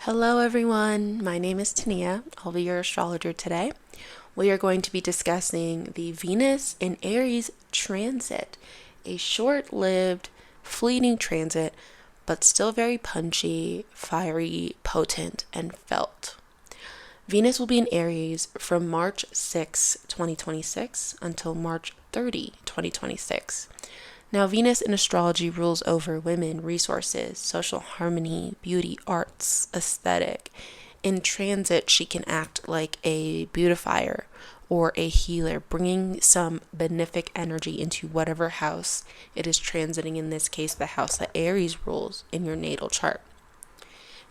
Hello everyone, my name is Tania. I'll be your astrologer today. We are going to be discussing the Venus in Aries transit, a short-lived, fleeting transit, but still very punchy, fiery, potent, and felt. Venus will be in Aries from March 6, 2026 until March 30, 2026. Now, Venus in astrology rules over women, resources, social harmony, beauty, arts, aesthetic. In transit, she can act like a beautifier or a healer, bringing some benefic energy into whatever house it is transiting, in this case, the house that Aries rules in your natal chart.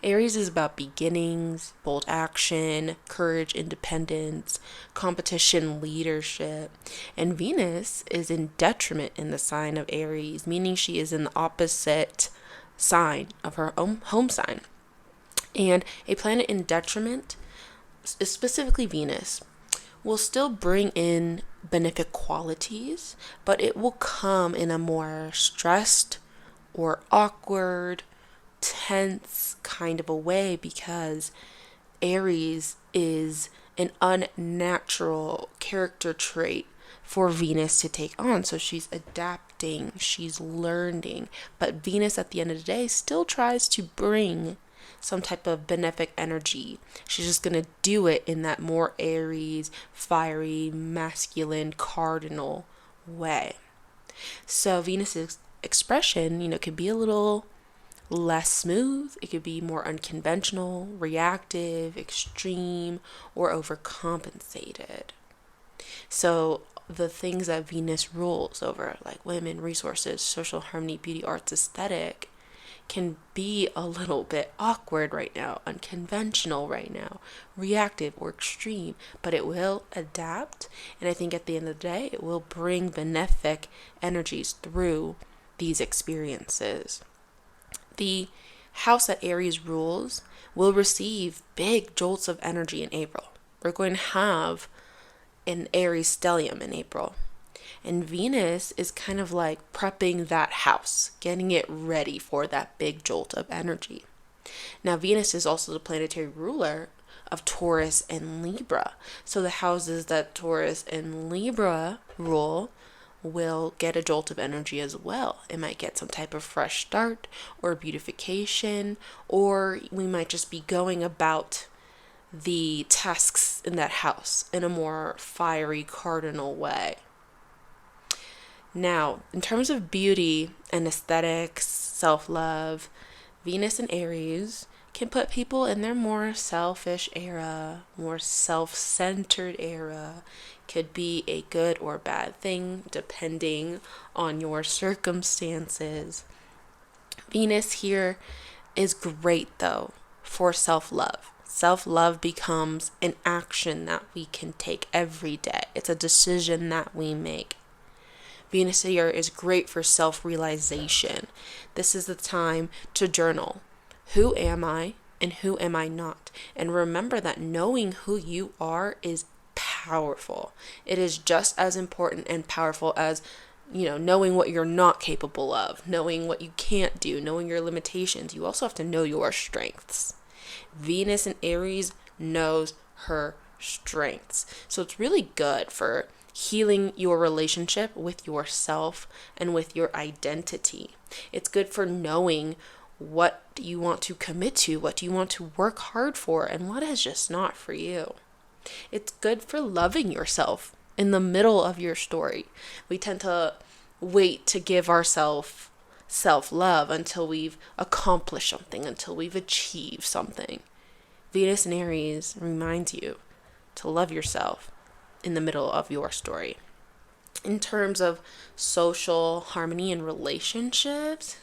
Aries is about beginnings, bold action, courage, independence, competition, leadership. And Venus is in detriment in the sign of Aries, meaning she is in the opposite sign of her own home sign. And a planet in detriment, specifically Venus, will still bring in benefic qualities, but it will come in a more stressed or awkward, tense kind of a way, because Aries is an unnatural character trait for Venus to take on. So she's adapting, she's learning, but Venus at the end of the day still tries to bring some type of benefic energy. She's just going to do it in that more Aries, fiery, masculine, cardinal way. So Venus's expression, can be a little less smooth. It could be more unconventional, reactive, extreme, or overcompensated. So the things that Venus rules over, like women, resources, social harmony, beauty, arts, aesthetic, can be a little bit awkward right now, unconventional right now, reactive or extreme, but it will adapt. And I think at the end of the day, it will bring benefic energies through these experiences. The house that Aries rules will receive big jolts of energy in April. We're going to have an Aries stellium in April. And Venus is kind of like prepping that house, getting it ready for that big jolt of energy. Now, Venus is also the planetary ruler of Taurus and Libra. So the houses that Taurus and Libra rule will get a jolt of energy as well. It might get some type of fresh start or beautification, or we might just be going about the tasks in that house in a more fiery cardinal way. Now, in terms of beauty and aesthetics, self-love, Venus and Aries can put people in their more selfish era, more self-centered era. Could be a good or bad thing depending on your circumstances. Venus here is great though for self-love. Self-love becomes an action that we can take every day. It's a decision that we make. Venus here is great for self-realization. This is the time to journal. Who am I and who am I not? And remember that knowing who you are is powerful. It is just as important and powerful as, knowing what you're not capable of, knowing what you can't do, knowing your limitations. You also have to know your strengths. Venus in Aries knows her strengths. So it's really good for healing your relationship with yourself and with your identity. It's good for knowing what you want to commit to, what do you want to work hard for, and what is just not for you. It's good for loving yourself in the middle of your story. We tend to wait to give ourselves self-love until we've accomplished something, until we've achieved something. Venus in Aries reminds you to love yourself in the middle of your story. In terms of social harmony and relationships,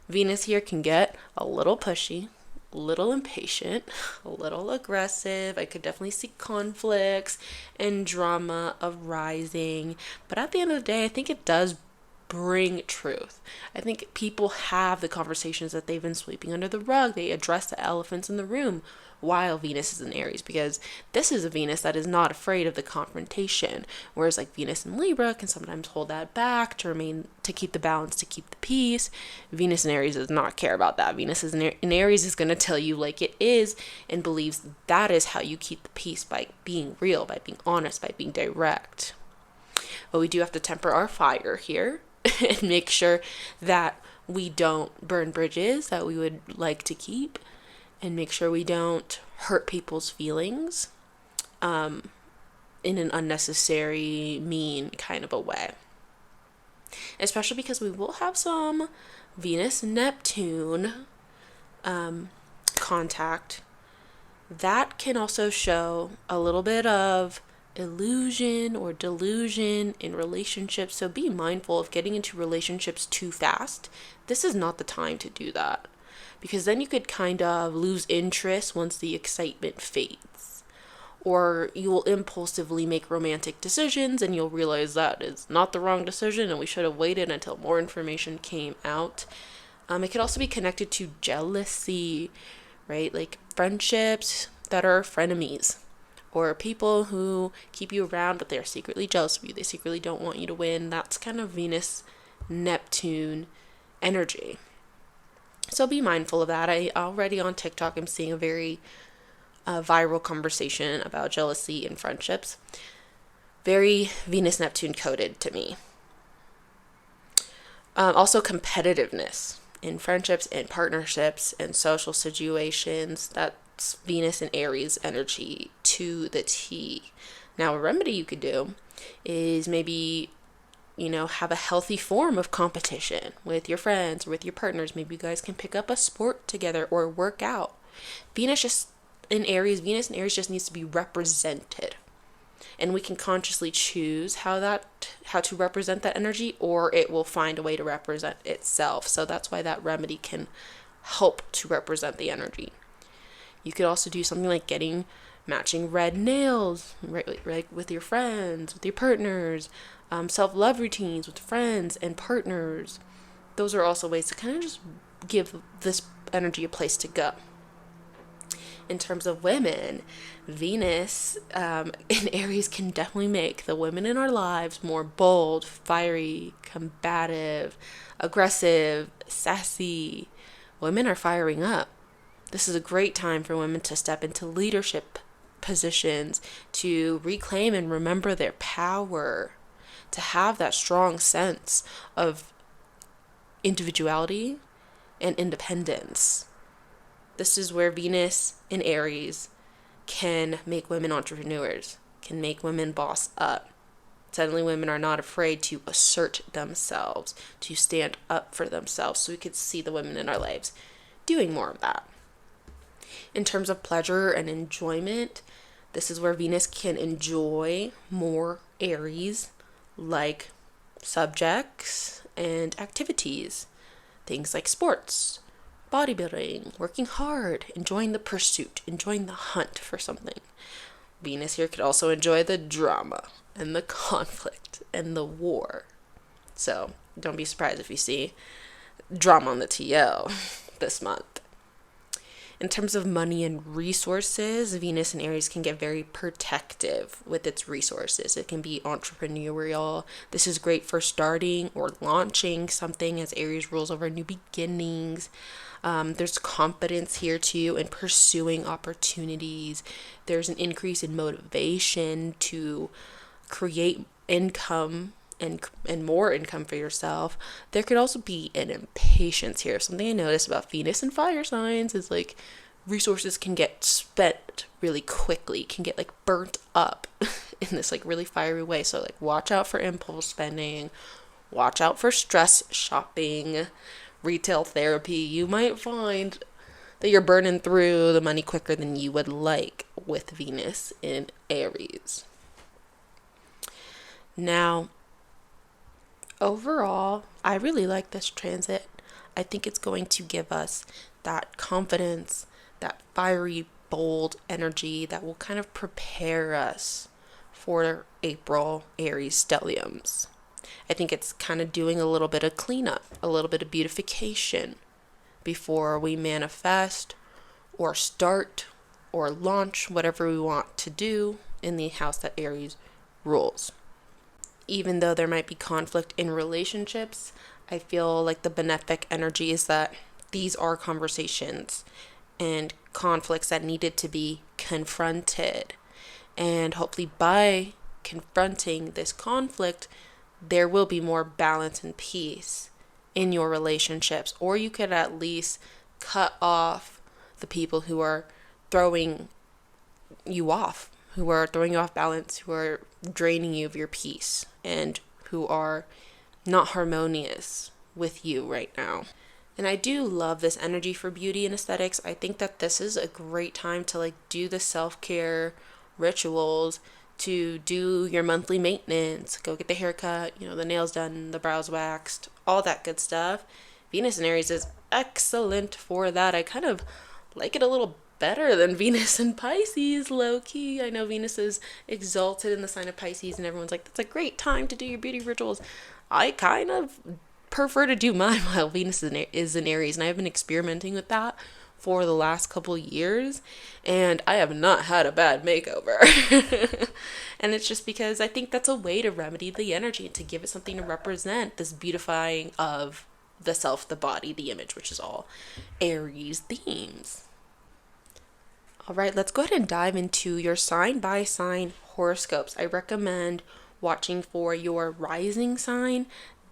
Venus here can get a little pushy, a little impatient, a little aggressive. I could definitely see conflicts and drama arising. But at the end of the day, I think it does bring truth. I think people have the conversations that they've been sweeping under the rug. They address the elephants in the room while Venus is in Aries, because this is a Venus that is not afraid of the confrontation. Whereas like Venus in Libra can sometimes hold that back to keep the balance, to keep the peace. Venus in Aries does not care about that. Venus is in Aries is going to tell you like it is, and believes that is how you keep the peace, by being real, by being honest, by being direct. But we do have to temper our fire here and make sure that we don't burn bridges that we would like to keep, and make sure we don't hurt people's feelings in an unnecessary, mean kind of a way. Especially because we will have some Venus-Neptune contact that can also show a little bit of illusion or delusion in relationships. So be mindful of getting into relationships too fast. This is not the time to do that, because then you could kind of lose interest once the excitement fades, or you will impulsively make romantic decisions and you'll realize that is not the wrong decision and we should have waited until more information came out. It could also be connected to jealousy, right? Like friendships that are frenemies, or people who keep you around but they're secretly jealous of you. They secretly don't want you to win. That's kind of Venus-Neptune energy. So be mindful of that. I already on TikTok I'm seeing a very viral conversation about jealousy in friendships. Very Venus-Neptune coded to me. Also competitiveness in friendships and partnerships and social situations. That's Venus and Aries energy to the T. Now, a remedy you could do is maybe, have a healthy form of competition with your friends or with your partners. Maybe you guys can pick up a sport together or work out. Venus in Aries just needs to be represented. And we can consciously choose how to represent that energy, or it will find a way to represent itself. So that's why that remedy can help to represent the energy. You could also do something like getting matching red nails, right, with your friends, with your partners, self-love routines with friends and partners. Those are also ways to kind of just give this energy a place to go. In terms of women, Venus in Aries can definitely make the women in our lives more bold, fiery, combative, aggressive, sassy. Women are firing up. This is a great time for women to step into leadership positions, to reclaim and remember their power, to have that strong sense of individuality and independence. This is where Venus in Aries can make women entrepreneurs, can make women boss up. Suddenly women are not afraid to assert themselves, to stand up for themselves. So we could see the women in our lives doing more of that. In terms of pleasure and enjoyment, this is where Venus can enjoy more Aries like subjects and activities. Things like sports, bodybuilding, working hard, enjoying the pursuit, enjoying the hunt for something. Venus here could also enjoy the drama and the conflict and the war. So don't be surprised if you see drama on the TL this month. In terms of money and resources, Venus in Aries can get very protective with its resources. It can be entrepreneurial. This is great for starting or launching something, as Aries rules over new beginnings. There's confidence here too in pursuing opportunities. There's an increase in motivation to create income and more income for yourself. There could also be an impatience here. Something I noticed about Venus and fire signs is like resources can get spent really quickly, can get like burnt up in this like really fiery way. So like watch out for impulse spending, watch out for stress shopping, retail therapy. You might find that you're burning through the money quicker than you would like with Venus in Aries. Now, overall, I really like this transit. I think it's going to give us that confidence, that fiery, bold energy that will kind of prepare us for April Aries stelliums. I think it's kind of doing a little bit of cleanup, a little bit of beautification before we manifest or start or launch whatever we want to do in the house that Aries rules. Even though there might be conflict in relationships, I feel like the benefic energy is that these are conversations and conflicts that needed to be confronted. And hopefully by confronting this conflict, there will be more balance and peace in your relationships. Or you could at least cut off the people who are throwing you off balance, who are draining you of your peace, and who are not harmonious with you right now. And I do love this energy for beauty and aesthetics. I think that this is a great time to do the self-care rituals, to do your monthly maintenance, go get the haircut, the nails done, the brows waxed, all that good stuff. Venus in Aries is excellent for that. I kind of like it a little better than Venus in Pisces, low-key. I know Venus is exalted in the sign of Pisces and everyone's like, that's a great time to do your beauty rituals. I kind of prefer to do mine while Venus is in Aries, and I've been experimenting with that for the last couple years, and I have not had a bad makeover. And it's just because I think that's a way to remedy the energy, to give it something to represent this beautifying of the self, the body, the image, which is all Aries themes. All right, let's go ahead and dive into your sign by sign horoscopes. I recommend watching for your rising sign.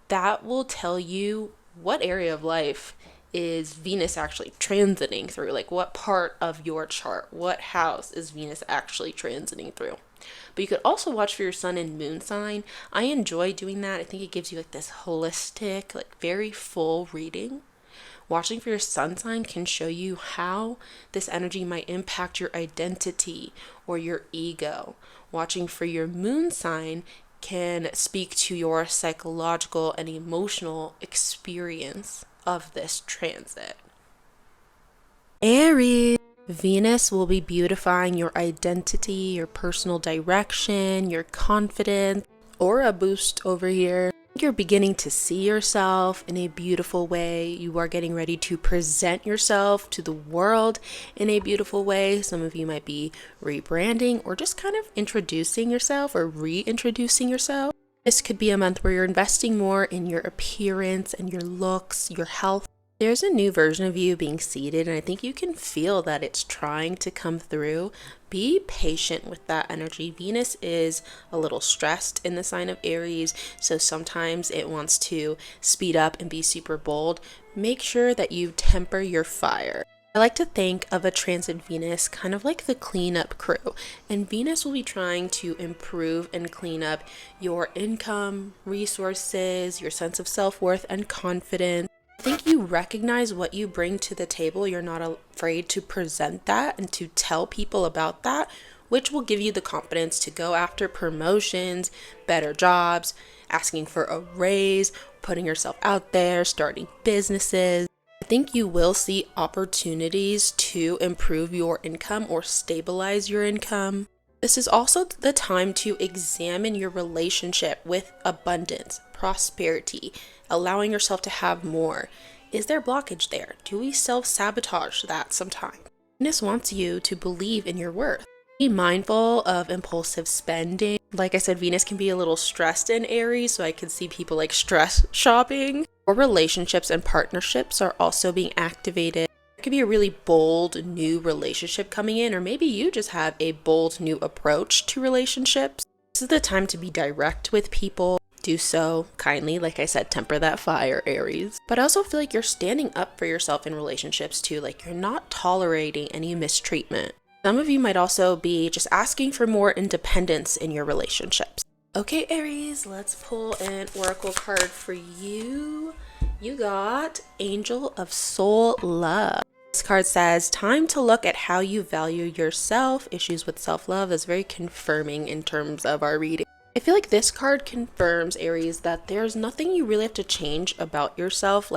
That will tell you what area of life is Venus actually transiting through, what part of your chart, what house is Venus actually transiting through. But you could also watch for your sun and moon sign. I enjoy doing that. I think it gives you this holistic, very full reading. Watching for your sun sign can show you how this energy might impact your identity or your ego. Watching for your moon sign can speak to your psychological and emotional experience of this transit. Aries. Venus will be beautifying your identity, your personal direction, your confidence, or a boost over here. You're beginning to see yourself in a beautiful way. You are getting ready to present yourself to the world in a beautiful way. Some of you might be rebranding or just kind of introducing yourself or reintroducing yourself. This could be a month where you're investing more in your appearance and your looks, your health. There's a new version of you being seeded, and I think you can feel that it's trying to come through. Be patient with that energy. Venus is a little stressed in the sign of Aries, so sometimes it wants to speed up and be super bold. Make sure that you temper your fire. I like to think of a transit Venus kind of like the cleanup crew, and Venus will be trying to improve and clean up your income, resources, your sense of self-worth and confidence. I think you recognize what you bring to the table. You're not afraid to present that and to tell people about that, which will give you the confidence to go after promotions, better jobs, asking for a raise, putting yourself out there, starting businesses. I think you will see opportunities to improve your income or stabilize your income. This is also the time to examine your relationship with abundance, prosperity, allowing yourself to have more. Is there blockage there? Do we self-sabotage that sometimes? Venus wants you to believe in your worth. Be mindful of impulsive spending. Like I said, Venus can be a little stressed in Aries, so I can see people stress shopping. Or relationships and partnerships are also being activated. It could be a really bold new relationship coming in, or maybe you just have a bold new approach to relationships. This is the time to be direct with people. Do so kindly. Like I said, temper that fire, Aries. But I also feel like you're standing up for yourself in relationships too. You're not tolerating any mistreatment. Some of you might also be just asking for more independence in your relationships. Okay, Aries, let's pull an oracle card for you. You got Angel of Soul Love. This card says, time to look at how you value yourself. Issues with self-love is very confirming in terms of our reading. I feel like this card confirms, Aries, that there's nothing you really have to change about yourself.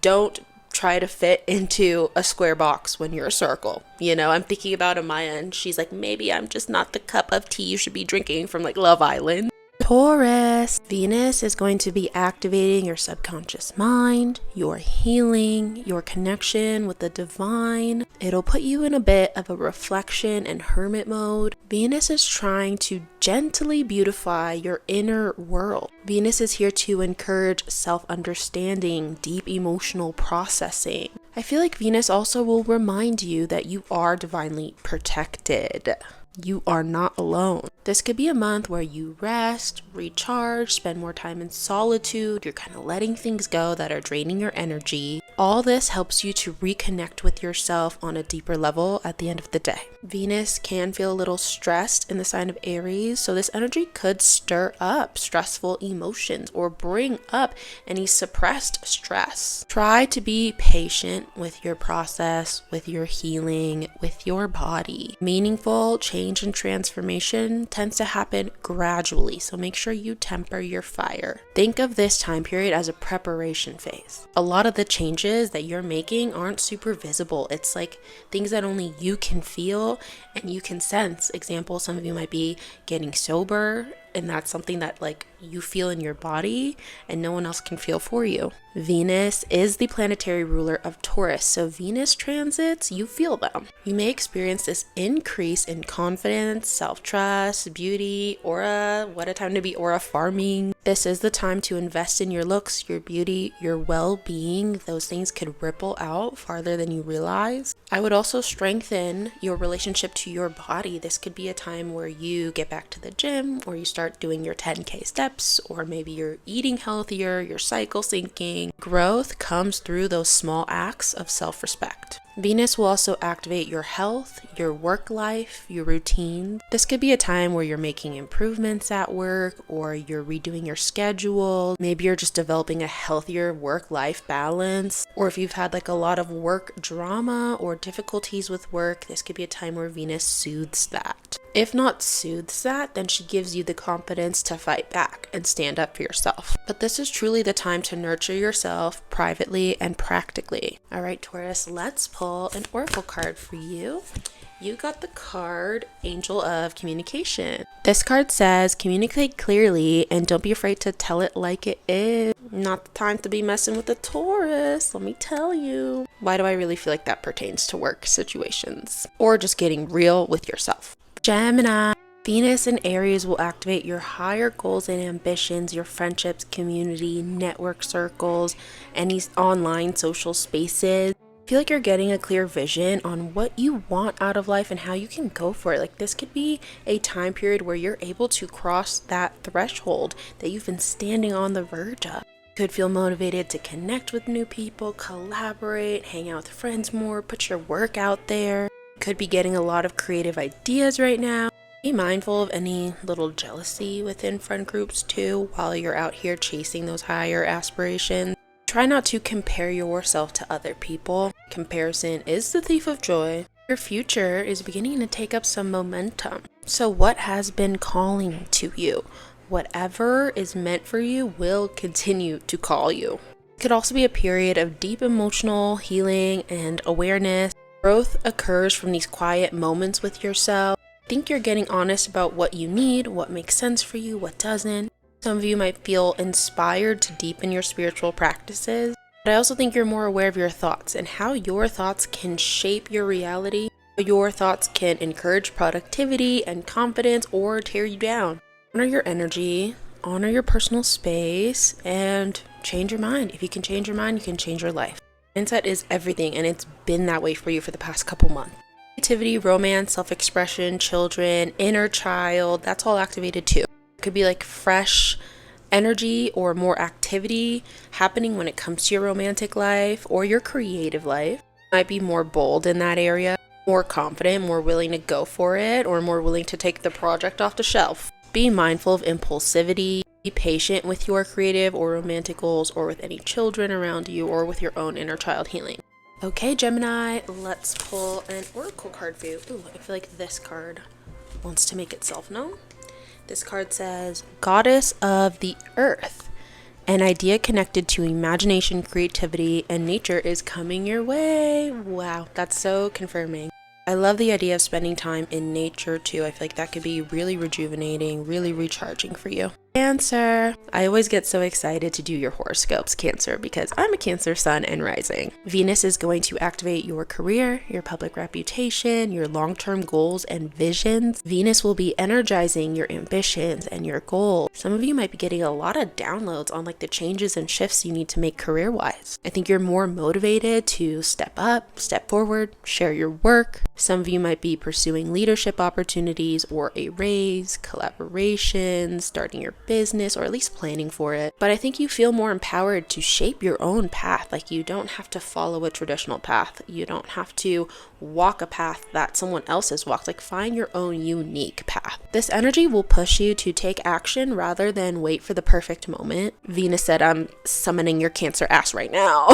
Don't try to fit into a square box when you're a circle. I'm thinking about Amaya, and she's like, maybe I'm just not the cup of tea you should be drinking from Love Island. Taurus, Venus is going to be activating your subconscious mind, your healing, your connection with the divine. It'll put you in a bit of a reflection and hermit mode. Venus is trying to gently beautify your inner world. Venus is here to encourage self-understanding, deep emotional processing. I feel like Venus also will remind you that you are divinely protected. You are not alone. This could be a month where you rest, recharge, spend more time in solitude. You're kind of letting things go that are draining your energy. All this helps you to reconnect with yourself on a deeper level at the end of the day. Venus can feel a little stressed in the sign of Aries, so this energy could stir up stressful emotions or bring up any suppressed stress. Try to be patient with your process, with your healing, with your body. Meaningful change and transformation tends to happen gradually, so make sure you temper your fire. Think of this time period as a preparation phase. A lot of the changes that you're making aren't super visible. It's like things that only you can feel and you can sense. Example, some of you might be getting sober, and that's something that like you feel in your body and no one else can feel for you. Venus is the planetary ruler of Taurus, so Venus transits, you feel them. You may experience this increase in confidence, self-trust, beauty, aura. What a time to be aura farming. This is the time to invest in your looks, your beauty, your well-being. Those things could ripple out farther than you realize. I would also strengthen your relationship to your body. This could be a time where you get back to the gym, or you start doing your 10K steps, or maybe you're eating healthier, your cycle syncing. Growth comes through those small acts of self-respect. Venus will also activate your health, your work life, your routine. This could be a time where you're making improvements at work, or you're redoing your schedule. Maybe you're just developing a healthier work-life balance. Or if you've had like a lot of work drama or difficulties with work, this could be a time where Venus soothes that. If not soothes that, then she gives you the confidence to fight back and stand up for yourself. But this is truly the time to nurture yourself privately and practically. All right, Taurus, let's pull an oracle card for you. You got the card Angel of Communication. This card says, communicate clearly and don't be afraid to tell it like it is. Not the time to be messing with the Taurus, let me tell you. Why do I really feel like that pertains to work situations? Or just getting real with yourself? Gemini. Venus and Aries will activate your higher goals and ambitions, your friendships, community, network circles, any online social spaces. I feel like you're getting a clear vision on what you want out of life and how you can go for it. Like this could be a time period where you're able to cross that threshold that you've been standing on the verge of. You could feel motivated to connect with new people, collaborate, hang out with friends more, put your work out there. You could be getting a lot of creative ideas right now. Be mindful of any little jealousy within friend groups too while you're out here chasing those higher aspirations. Try not to compare yourself to other people. Comparison is the thief of joy. Your future is beginning to take up some momentum. So what has been calling to you? Whatever is meant for you will continue to call you. It could also be a period of deep emotional healing and awareness. Growth occurs from these quiet moments with yourself. Think you're getting honest about what you need, what makes sense for you, what doesn't. Some of you might feel inspired to deepen your spiritual practices, but I also think you're more aware of your thoughts and how your thoughts can shape your reality. Your thoughts can encourage productivity and confidence or tear you down. Honor your energy, honor your personal space, and change your mind. If you can change your mind, you can change your life. Mindset is everything, and it's been that way for you for the past couple months. Creativity, romance, self-expression, children, inner child, that's all activated too. It could be like fresh energy or more activity happening when it comes to your romantic life or your creative life. You might be more bold in that area, more confident, more willing to go for it, or more willing to take the project off the shelf. Be mindful of impulsivity. Be patient with your creative or romantic goals, or with any children around you, or with your own inner child healing. Okay, Gemini, let's pull an oracle card for you. Ooh, I feel like this card wants to make itself known. This card says, Goddess of the Earth. An idea connected to imagination, creativity, and nature is coming your way. Wow, that's so confirming. I love the idea of spending time in nature too. I feel like that could be really rejuvenating, really recharging for you. Cancer. I always get so excited to do your horoscopes, Cancer, because I'm a Cancer sun and rising. Venus is going to activate your career, your public reputation, your long-term goals and visions. Venus will be energizing your ambitions and your goals. Some of you might be getting a lot of downloads on like the changes and shifts you need to make career-wise. I think you're more motivated to step up, step forward, share your work. Some of you might be pursuing leadership opportunities or a raise, collaborations, starting your business, or at least planning for it. But I think you feel more empowered to shape your own path. Like you don't have to follow a traditional path. You don't have to walk a path that someone else has walked. Like find your own unique path. This energy will push you to take action rather than wait for the perfect moment. Venus said, I'm summoning your Cancer ass right now.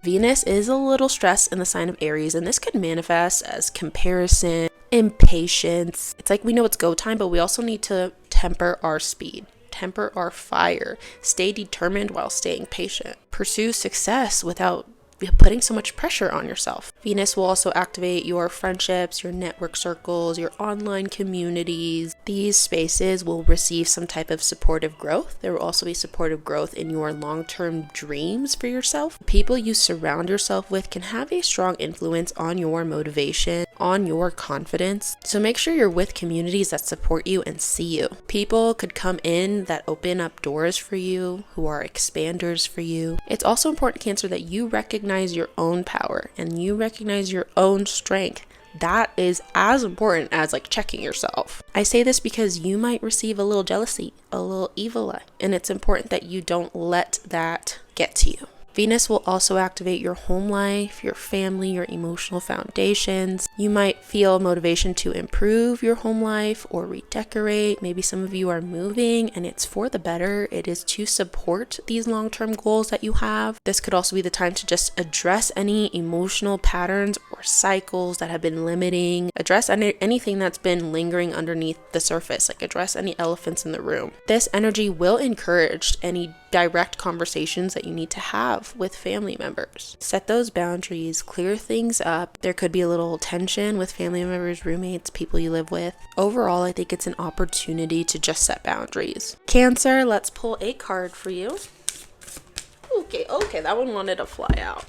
Venus is a little stressed in the sign of Aries, and this could manifest as comparison, impatience. It's like we know it's go time, but we also need to temper our speed. Temper our fire. Stay determined while staying patient. Pursue success without putting so much pressure on yourself. Venus will also activate your friendships, your network circles, your online communities. These spaces will receive some type of supportive growth. There will also be supportive growth in your long-term dreams for yourself. People you surround yourself with can have a strong influence on your motivation, on your confidence. So make sure you're with communities that support you and see you. People could come in that open up doors for you, who are expanders for you. It's also important, Cancer, that you recognize your own power and you recognize your own strength. That is as important as like checking yourself. I say this because you might receive a little jealousy, a little evil eye, and it's important that you don't let that get to you. Venus will also activate your home life, your family, your emotional foundations. You might feel motivation to improve your home life or redecorate. Maybe some of you are moving and it's for the better. It is to support these long-term goals that you have. This could also be the time to just address any emotional patterns or cycles that have been limiting. Address anything that's been lingering underneath the surface, like address any elephants in the room. This energy will encourage any direct conversations that you need to have with family members. Set those boundaries, clear things up. There could be a little tension with family members, roommates, people you live with. Overall, I think it's an opportunity to just set boundaries. Cancer, let's pull a card for you. Okay, that one wanted to fly out.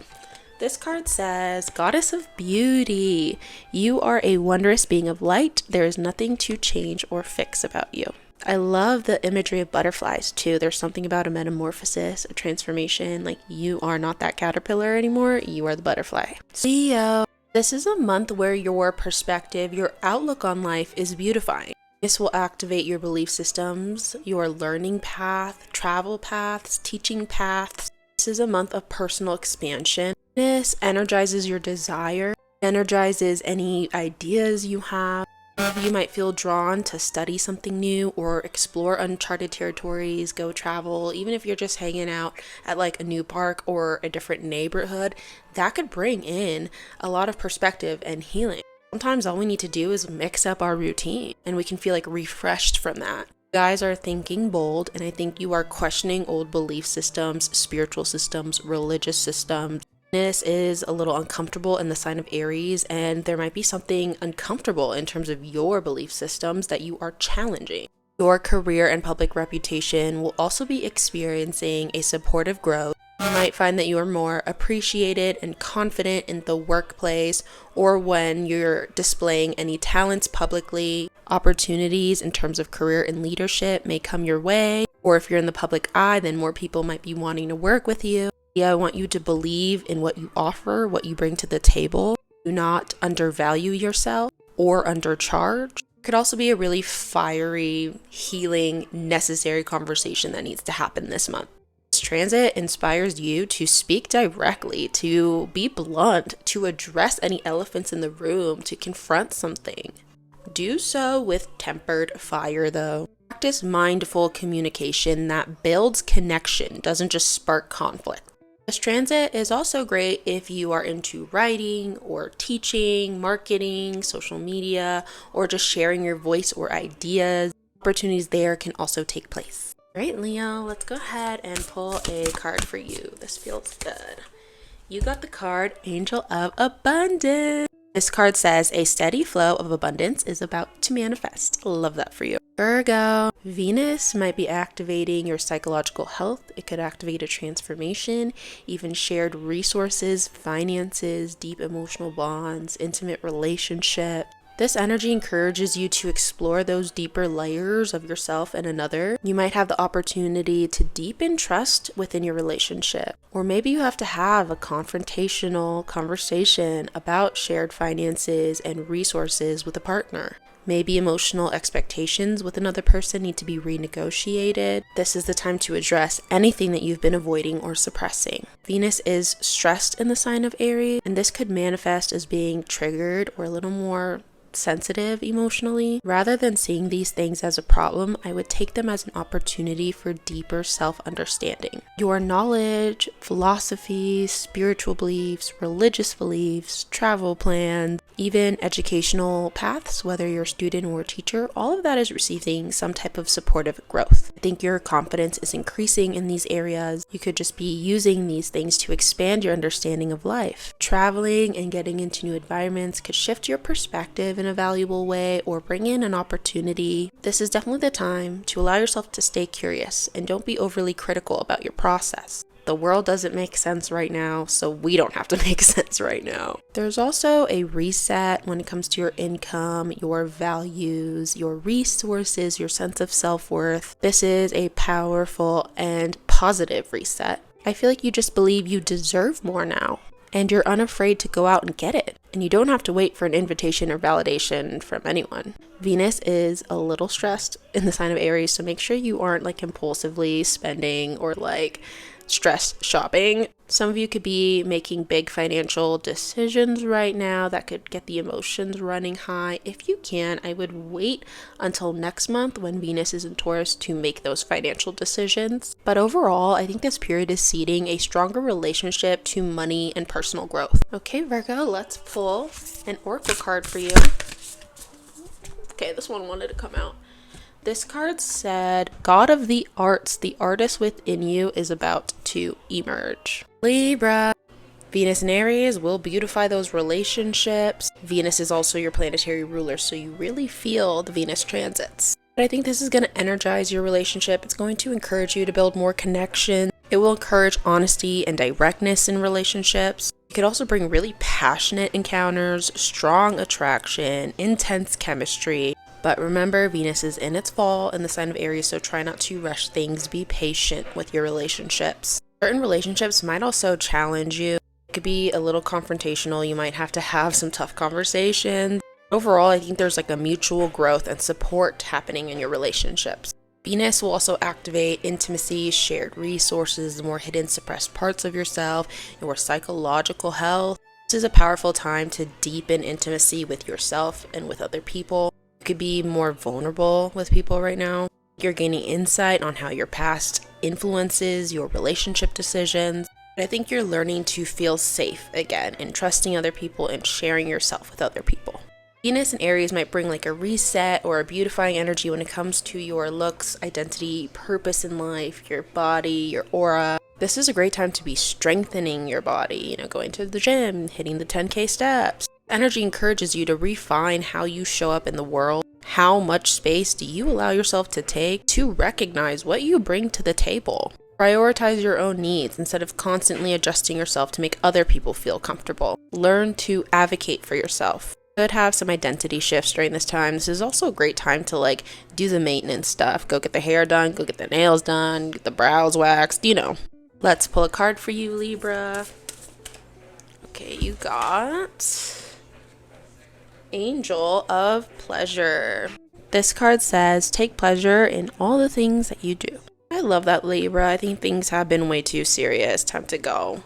This card says, Goddess of Beauty. You are a wondrous being of light. There is nothing to change or fix about you. I love the imagery of butterflies too. There's something about a metamorphosis, a transformation. Like you are not that caterpillar anymore. You are the butterfly. Leo, this is a month where your perspective, your outlook on life is beautifying. This will activate your belief systems, your learning path, travel paths, teaching paths. This is a month of personal expansion. This energizes your desire, energizes any ideas you have. You might feel drawn to study something new or explore uncharted territories, go travel, even if you're just hanging out at like a new park or a different neighborhood. That could bring in a lot of perspective and healing. Sometimes all we need to do is mix up our routine and we can feel like refreshed from that. You guys are thinking bold, and I think you are questioning old belief systems, spiritual systems, religious systems. This is a little uncomfortable in the sign of Aries, and there might be something uncomfortable in terms of your belief systems that you are challenging. Your career and public reputation will also be experiencing a supportive growth. You might find that you are more appreciated and confident in the workplace, or when you're displaying any talents publicly. Opportunities in terms of career and leadership may come your way, or if you're in the public eye, then more people might be wanting to work with you. I want you to believe in what you offer, what you bring to the table. Do not undervalue yourself or undercharge. It could also be a really fiery, healing, necessary conversation that needs to happen this month. This transit inspires you to speak directly, to be blunt, to address any elephants in the room, to confront something. Do so with tempered fire, though. Practice mindful communication that builds connection, doesn't just spark conflict. This transit is also great if you are into writing or teaching, marketing, social media, or just sharing your voice or ideas. Opportunities there can also take place. All right, Leo, let's go ahead and pull a card for you. This feels good. You got the card Angel of Abundance. This card says a steady flow of abundance is about to manifest. Love that for you. Virgo, Venus might be activating your psychological health. It could activate a transformation, even shared resources, finances, deep emotional bonds, intimate relationships. This energy encourages you to explore those deeper layers of yourself and another. You might have the opportunity to deepen trust within your relationship. Or maybe you have to have a confrontational conversation about shared finances and resources with a partner. Maybe emotional expectations with another person need to be renegotiated. This is the time to address anything that you've been avoiding or suppressing. Venus is stressed in the sign of Aries, and this could manifest as being triggered or a little more sensitive emotionally. Rather than seeing these things as a problem, I would take them as an opportunity for deeper self-understanding. Your knowledge, philosophy, spiritual beliefs, religious beliefs, travel plans, even educational paths, whether you're a student or a teacher, all of that is receiving some type of supportive growth. I think your confidence is increasing in these areas. You could just be using these things to expand your understanding of life. Traveling and getting into new environments could shift your perspective in a valuable way or bring in an opportunity. This is definitely the time to allow yourself to stay curious and don't be overly critical about your process. The world doesn't make sense right now, so we don't have to make sense right now. There's also a reset when it comes to your income, your values, your resources, your sense of self-worth. This is a powerful and positive reset. I feel like you just believe you deserve more now, and you're unafraid to go out and get it. And you don't have to wait for an invitation or validation from anyone. Venus is a little stressed in the sign of Aries, so make sure you aren't impulsively spending or stress shopping. Some of you could be making big financial decisions right now that could get the emotions running high. If you can, I would wait until next month when Venus is in Taurus to make those financial decisions. But overall, I think this period is seeding a stronger relationship to money and personal growth. Okay, Virgo, let's pull an oracle card for you. Okay, this one wanted to come out. This card said, God of the arts, the artist within you is about to emerge. Libra, Venus and Aries will beautify those relationships. Venus is also your planetary ruler, so you really feel the Venus transits. But I think this is going to energize your relationship. It's going to encourage you to build more connection. It will encourage honesty and directness in relationships. It could also bring really passionate encounters, strong attraction, intense chemistry. But remember, Venus is in its fall in the sign of Aries, so try not to rush things. Be patient with your relationships. Certain relationships might also challenge you. It could be a little confrontational. You might have to have some tough conversations. Overall, I think there's a mutual growth and support happening in your relationships. Venus will also activate intimacy, shared resources, more hidden, suppressed parts of yourself, your psychological health. This is a powerful time to deepen intimacy with yourself and with other people. You could be more vulnerable with people right now. You're gaining insight on how your past influences your relationship decisions. But I think you're learning to feel safe again and trusting other people and sharing yourself with other people. Venus and Aries might bring a reset or a beautifying energy when it comes to your looks, identity, purpose in life, your body, your aura. This is a great time to be strengthening your body, going to the gym, hitting the 10K steps. Energy encourages you to refine how you show up in the world. How much space do you allow yourself to take to recognize what you bring to the table? Prioritize your own needs instead of constantly adjusting yourself to make other people feel comfortable. Learn to advocate for yourself. You could have some identity shifts during this time. This is also a great time to do the maintenance stuff. Go get the hair done, go get the nails done, get the brows waxed, Let's pull a card for you, Libra. Okay, you got Angel of Pleasure. This card says, take pleasure in all the things that you do. I love that, Libra. I think things have been way too serious. Time to go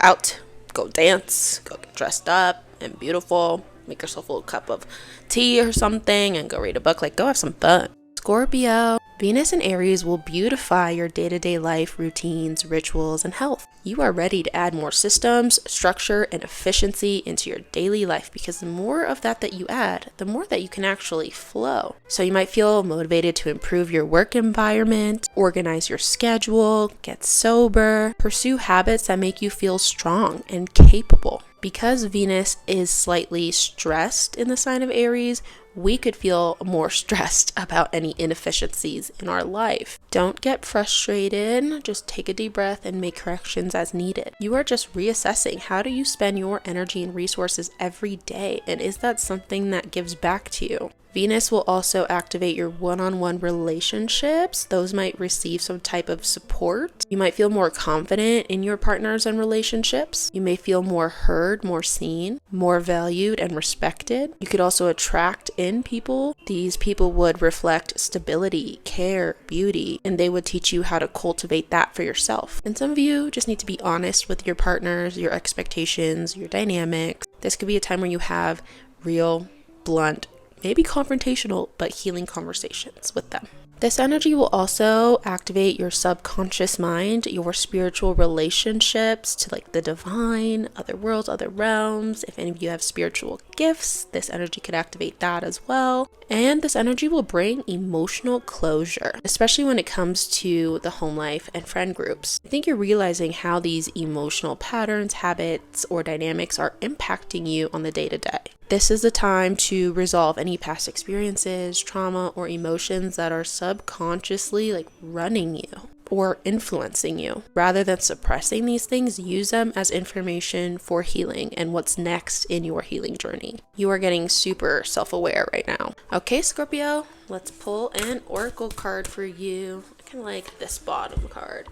out, go dance, go get dressed up and beautiful. Make yourself a little cup of tea or something and go read a book. Go have some fun. Scorpio, Venus and Aries will beautify your day-to-day life routines, rituals, and health. You are ready to add more systems, structure, and efficiency into your daily life because the more of that you add, the more that you can actually flow. So you might feel motivated to improve your work environment, organize your schedule, get sober, pursue habits that make you feel strong and capable. Because Venus is slightly stressed in the sign of Aries, we could feel more stressed about any inefficiencies in our life. Don't get frustrated. Just take a deep breath and make corrections as needed. You are just reassessing, how do you spend your energy and resources every day? And is that something that gives back to you? Venus will also activate your one-on-one relationships. Those might receive some type of support. You might feel more confident in your partners and relationships. You may feel more heard, more seen, more valued and respected. You could also attract in people. These people would reflect stability, care, beauty, and they would teach you how to cultivate that for yourself. And some of you just need to be honest with your partners, your expectations, your dynamics. This could be a time where you have real, blunt, maybe confrontational, but healing conversations with them. This energy will also activate your subconscious mind, your spiritual relationships to like the divine, other worlds, other realms. If any of you have spiritual gifts, this energy could activate that as well. And this energy will bring emotional closure, especially when it comes to the home life and friend groups. I think you're realizing how these emotional patterns, habits, or dynamics are impacting you on the day-to-day. This is the time to resolve any past experiences, trauma, or emotions that are subconsciously like running you or influencing you. Rather than suppressing these things, use them as information for healing and what's next in your healing journey. You are getting super self-aware right now. Okay, Scorpio, let's pull an oracle card for you. I kind of like this bottom card.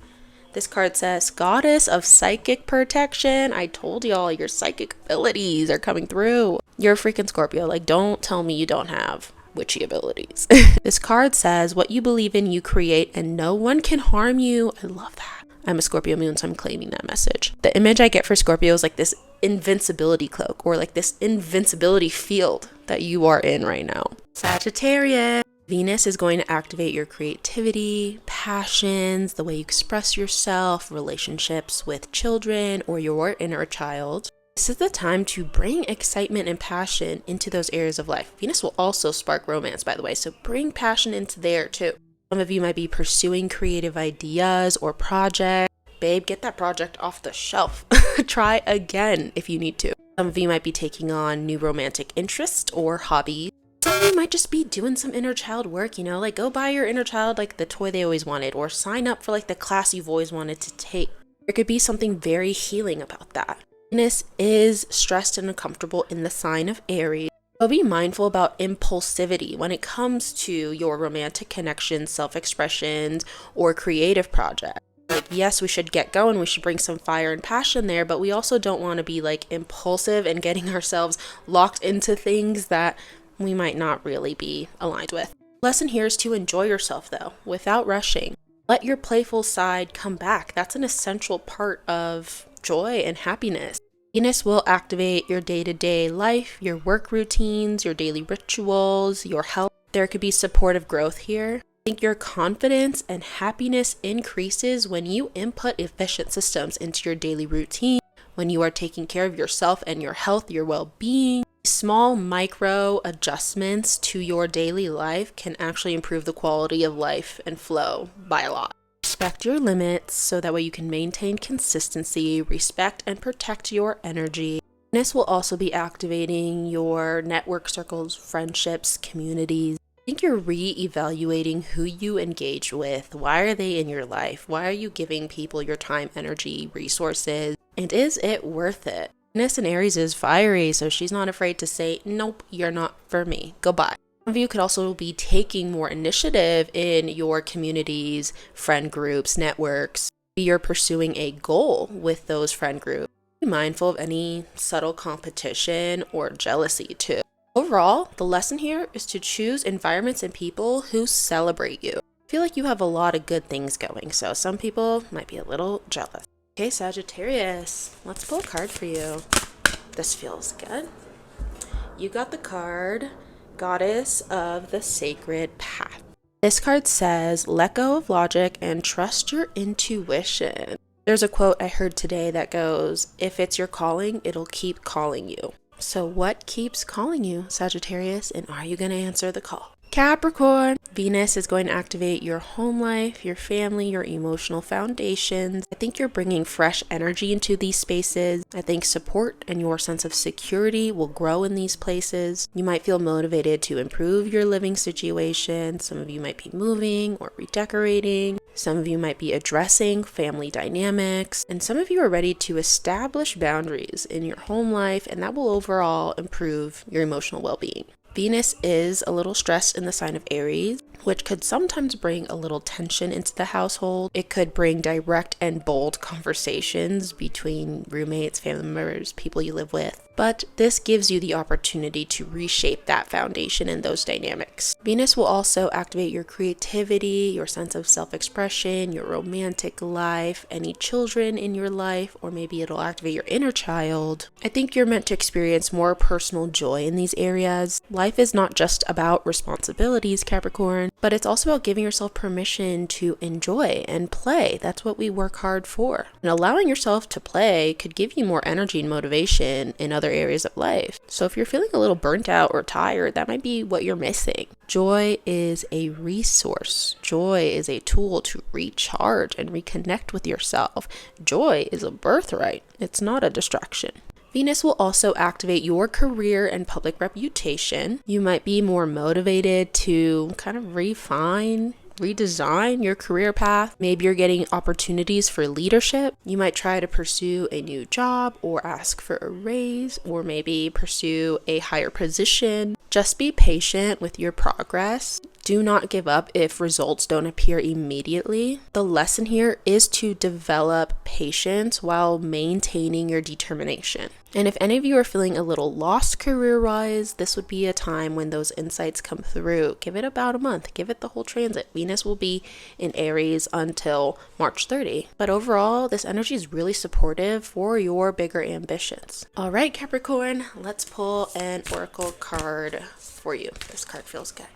This card says, Goddess of Psychic Protection. I told y'all your psychic abilities are coming through. You're a freaking Scorpio. Like, don't tell me you don't have witchy abilities. This card says, what you believe in, you create, and no one can harm you. I love that. I'm a Scorpio moon, so I'm claiming that message. The image I get for Scorpio is like this invincibility cloak or like this invincibility field that you are in right now. Sagittarius. Venus is going to activate your creativity, passions, the way you express yourself, relationships with children or your inner child. This is the time to bring excitement and passion into those areas of life. Venus will also spark romance, by the way, so bring passion into there too. Some of you might be pursuing creative ideas or projects. Babe, get that project off the shelf. Try again if you need to. Some of you might be taking on new romantic interests or hobbies. Some of you might just be doing some inner child work, you know, like go buy your inner child like the toy they always wanted, or sign up for like the class you've always wanted to take. There could be something very healing about that. Venus is stressed and uncomfortable in the sign of Aries. So be mindful about impulsivity when it comes to your romantic connections, self-expressions, or creative projects. Like, yes, we should get going. We should bring some fire and passion there, but we also don't want to be like impulsive and getting ourselves locked into things that we might not really be aligned with. Lesson here is to enjoy yourself though, without rushing. Let your playful side come back. That's an essential part of joy and happiness. Venus will activate your day-to-day life, your work routines, your daily rituals, your health. There could be supportive growth here. I think your confidence and happiness increases when you input efficient systems into your daily routine, when you are taking care of yourself and your health, your well-being. Small micro adjustments to your daily life can actually improve the quality of life and flow by a lot. Respect your limits so that way you can maintain consistency, respect and protect your energy. Venus will also be activating your network circles, friendships, communities. I think you're re-evaluating who you engage with. Why are they in your life? Why are you giving people your time, energy, resources? And is it worth it? Venus in Aries is fiery, so she's not afraid to say, nope, you're not for me. Goodbye. Some of you could also be taking more initiative in your communities, friend groups, networks. You're pursuing a goal with those friend groups. Be mindful of any subtle competition or jealousy too. Overall, the lesson here is to choose environments and people who celebrate you. I feel like you have a lot of good things going, so some people might be a little jealous. Okay, Sagittarius, let's pull a card for you. This feels good. You got the card, Goddess of the Sacred Path. This card says, let go of logic and trust your intuition. There's a quote I heard today that goes, if it's your calling, it'll keep calling you. So what keeps calling you, Sagittarius, and are you going to answer the call? Capricorn, Venus is going to activate your home life, your family, your emotional foundations. I think you're bringing fresh energy into these spaces. I think support and your sense of security will grow in these places. You might feel motivated to improve your living situation. Some of you might be moving or redecorating. Some of you might be addressing family dynamics. And some of you are ready to establish boundaries in your home life, and that will overall improve your emotional well-being. Venus is a little stressed in the sign of Aries, which could sometimes bring a little tension into the household. It could bring direct and bold conversations between roommates, family members, people you live with. But this gives you the opportunity to reshape that foundation and those dynamics. Venus will also activate your creativity, your sense of self-expression, your romantic life, any children in your life, or maybe it'll activate your inner child. I think you're meant to experience more personal joy in these areas. Life is not just about responsibilities, Capricorn, but it's also about giving yourself permission to enjoy and play. That's what we work hard for. And allowing yourself to play could give you more energy and motivation in other areas of life. So if you're feeling a little burnt out or tired, that might be what you're missing. Joy is a resource. Joy is a tool to recharge and reconnect with yourself. Joy is a birthright. It's not a distraction. Venus will also activate your career and public reputation. You might be more motivated to kind of redesign your career path. Maybe you're getting opportunities for leadership. You might try to pursue a new job or ask for a raise or maybe pursue a higher position. Just be patient with your progress. Do not give up if results don't appear immediately. The lesson here is to develop patience while maintaining your determination. And if any of you are feeling a little lost career-wise, this would be a time when those insights come through. Give it about a month. Give it the whole transit. Venus will be in Aries until March 30. But overall, this energy is really supportive for your bigger ambitions. All right, Capricorn, let's pull an oracle card for you. This card feels good.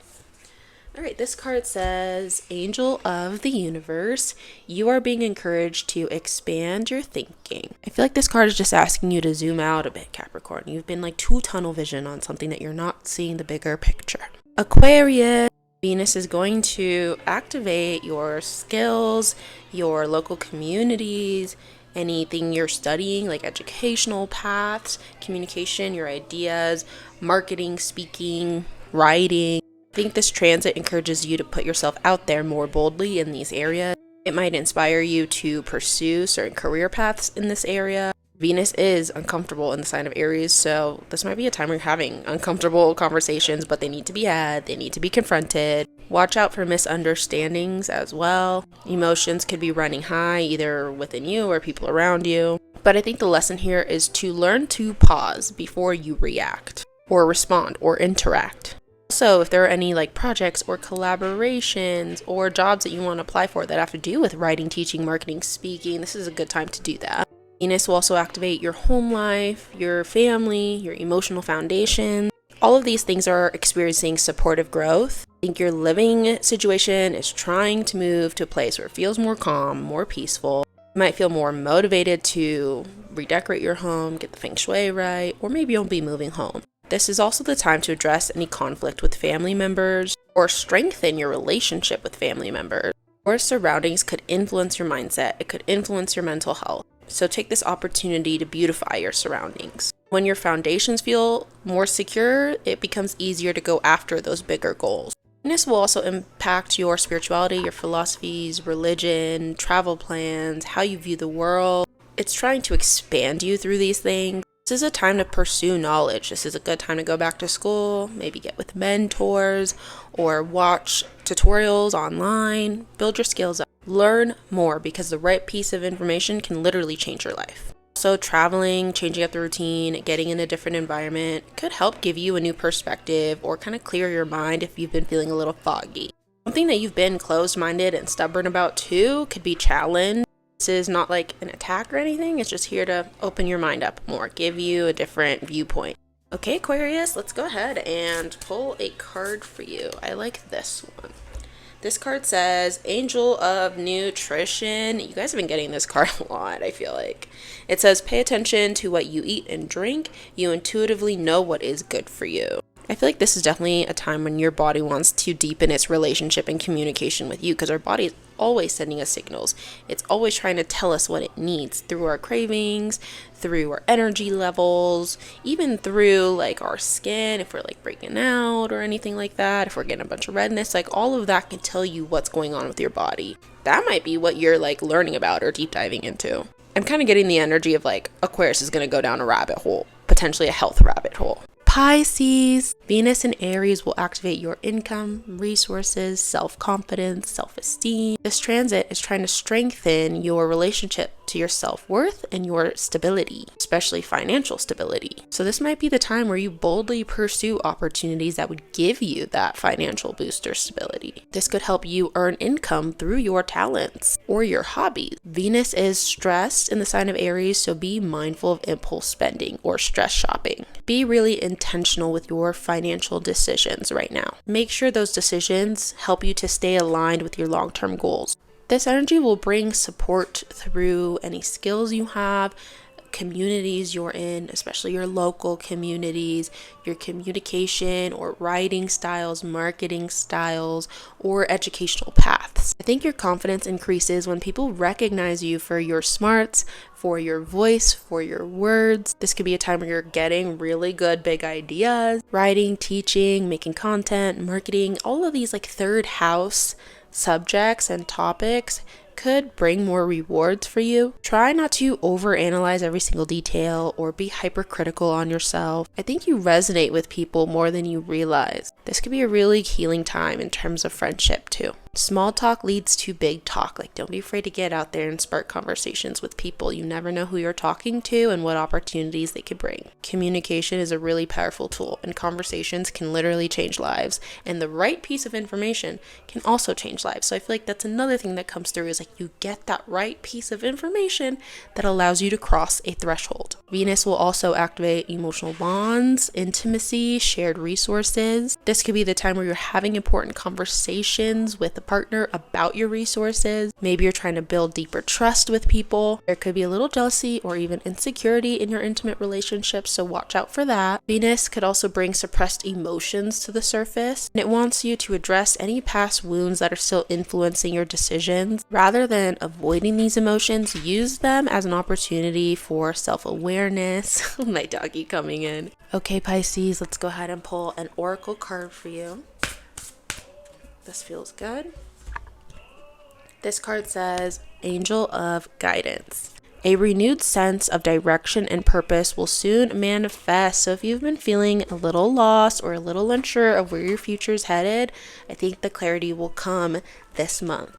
All right, this card says, Angel of the Universe, you are being encouraged to expand your thinking. I feel like this card is just asking you to zoom out a bit, Capricorn. You've been like too tunnel vision on something that you're not seeing the bigger picture. Aquarius, Venus is going to activate your skills, your local communities, anything you're studying, like educational paths, communication, your ideas, marketing, speaking, writing. I think this transit encourages you to put yourself out there more boldly in these areas. It might inspire you to pursue certain career paths in this area. Venus is uncomfortable in the sign of Aries, so this might be a time where you're having uncomfortable conversations, but they need to be had, they need to be confronted. Watch out for misunderstandings as well. Emotions could be running high, either within you or people around you. But I think the lesson here is to learn to pause before you react, or respond, or interact. So if there are any like projects or collaborations or jobs that you want to apply for that have to do with writing, teaching, marketing, speaking, this is a good time to do that. Venus will also activate your home life, your family, your emotional foundation. All of these things are experiencing supportive growth. I think your living situation is trying to move to a place where it feels more calm, more peaceful. You might feel more motivated to redecorate your home, get the feng shui right, or maybe you'll be moving home. This is also the time to address any conflict with family members or strengthen your relationship with family members. Your surroundings could influence your mindset. It could influence your mental health. So take this opportunity to beautify your surroundings. When your foundations feel more secure, it becomes easier to go after those bigger goals. Venus will also impact your spirituality, your philosophies, religion, travel plans, how you view the world. It's trying to expand you through these things. This is a time to pursue knowledge. This is a good time to go back to school, maybe get with mentors or watch tutorials online, build your skills up. Learn more because the right piece of information can literally change your life. So traveling, changing up the routine, getting in a different environment could help give you a new perspective or kind of clear your mind if you've been feeling a little foggy. Something that you've been closed-minded and stubborn about too could be challenged. This is not like an attack or anything. It's just here to open your mind up more, give you a different viewpoint. Okay, Aquarius, let's go ahead and pull a card for you. I like this one. This card says, Angel of Nutrition. You guys have been getting this card a lot, I feel like. It says, pay attention to what you eat and drink. You intuitively know what is good for you. I feel like this is definitely a time when your body wants to deepen its relationship and communication with you, because our body is always sending us signals. It's always trying to tell us what it needs through our cravings, through our energy levels, even through like our skin, if we're like breaking out or anything like that, if we're getting a bunch of redness, like all of that can tell you what's going on with your body. That might be what you're like learning about or deep diving into. I'm kind of getting the energy of like Aquarius is going to go down a rabbit hole, potentially a health rabbit hole. Pisces, Venus and Aries will activate your income, resources, self-confidence, self-esteem. This transit is trying to strengthen your relationship to your self-worth and your stability, especially financial stability. So this might be the time where you boldly pursue opportunities that would give you that financial boost or stability. This could help you earn income through your talents or your hobbies. Venus is stressed in the sign of Aries, so be mindful of impulse spending or stress shopping. Be really intentional with your financial decisions right now. Make sure those decisions help you to stay aligned with your long-term goals. This energy will bring support through any skills you have, communities you're in, especially your local communities, your communication or writing styles, marketing styles, or educational paths. I think your confidence increases when people recognize you for your smarts, for your voice, for your words. This could be a time where you're getting really good big ideas, writing, teaching, making content, marketing, all of these like third house subjects and topics could bring more rewards for you. Try not to overanalyze every single detail or be hypercritical on yourself. I think you resonate with people more than you realize. This could be a really healing time in terms of friendship too. Small talk leads to big talk. Like, don't be afraid to get out there and spark conversations with people. You never know who you're talking to and what opportunities they could bring. Communication is a really powerful tool, and conversations can literally change lives. And the right piece of information can also change lives. So I feel like that's another thing that comes through is like you get that right piece of information that allows you to cross a threshold. Venus will also activate emotional bonds, intimacy, shared resources. This could be the time where you're having important conversations with a partner about your resources. Maybe you're trying to build deeper trust with people. There could be a little jealousy or even insecurity in your intimate relationships, so watch out for that. Venus could also bring suppressed emotions to the surface, and it wants you to address any past wounds that are still influencing your decisions. Rather than avoiding these emotions, use them as an opportunity for self-awareness. My doggy coming in. Okay, Pisces, let's go ahead and pull an oracle card for you. This feels good. This card says, Angel of Guidance. A renewed sense of direction and purpose will soon manifest. So if you've been feeling a little lost or a little unsure of where your future is headed, I think the clarity will come this month.